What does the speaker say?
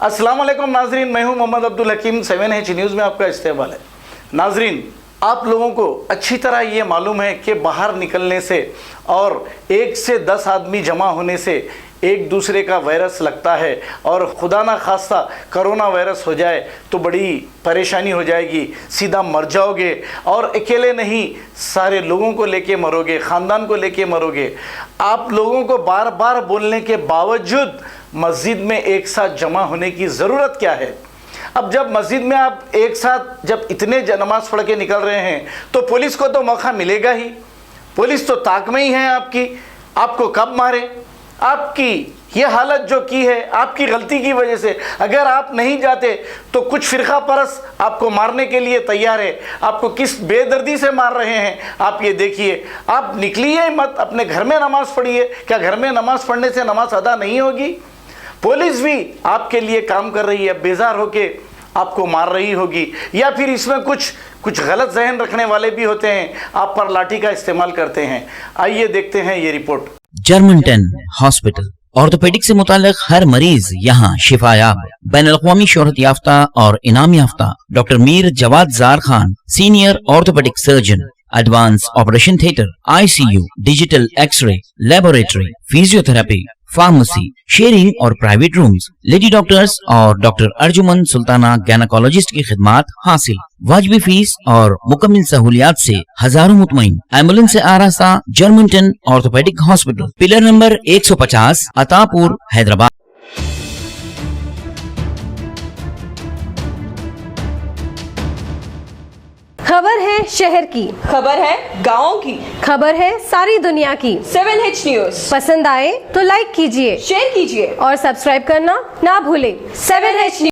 अस्सलाम वालेकुम नाजरीन, मैं हूं मोहम्मद अब्दुल हकीम। 7H न्यूज़ में आपका इस्तेमाल है। नाजरीन, आप लोगों को अच्छी तरह ये मालूम है कि बाहर निकलने से और 1 से 10 आदमी जमा होने से एक दूसरे का वायरस लगता है और खुदा ना खास्ता कोरोना वायरस हो जाए तो बड़ी परेशानी हो जाएगी, सीधा मर जाओगे। और अकेले नहीं, सारे लोगों को लेके मरोगे, ख़ानदान को लेके मरोगे। आप लोगों को बार बार बोलने के बावजूद मस्जिद में एक साथ जमा होने की ज़रूरत क्या है? अब जब मस्जिद में आप एक साथ जब इतने नमाज पढ़ के निकल रहे हैं तो पुलिस को तो मौका मिलेगा ही। पुलिस तो ताक में ही है आपकी, आपको कब मारे। आपकी ये हालत जो की है आपकी गलती की वजह से। अगर आप नहीं जाते तो कुछ फ़िरका परस्त आपको मारने के लिए तैयार है। आपको किस बेदर्दी से मार रहे हैं आप ये देखिए। आप निकलिए मत, अपने घर में नमाज़ पढ़िए। क्या घर में नमाज़ पढ़ने से नमाज अदा नहीं होगी? पुलिस भी आपके लिए काम कर रही है, बेजार होके आपको मार रही होगी, या फिर इसमें कुछ गलत जहन रखने वाले भी होते हैं, आप पर लाठी का इस्तेमाल करते हैं। आइए देखते हैं ये रिपोर्ट। जर्मनटन हॉस्पिटल, ऑर्थोपेडिक से मुताल्लिक हर मरीज यहाँ शिफायाब। बैनुल-अक़वामी शोहरत याफ्ता और इनाम याफ्ता doctor Mir Jawad Zar Khan, senior orthopaedic surgeon, advance operation theatre, ICU, digital x-ray, laboratory, physiotherapy, pharmacy, sharing और प्राइवेट रूम्स, लेडी डॉक्टर्स और डॉक्टर अर्जुमन सुल्ताना गैनाकोलॉजिस्ट की खिदमात हासिल। वाजिबी फीस और मुकम्मल सहूलियात से हजारों मुतमईन। एम्बुलेंस से आरास्ता Germantown orthopaedic hospital, pillar number 150, Attapur, Hyderabad. खबर है शहर की, खबर है गाँव की, खबर है सारी दुनिया की। 7H न्यूज़ पसंद आए तो लाइक कीजिए, शेयर कीजिए और सब्सक्राइब करना ना भूलें। 7H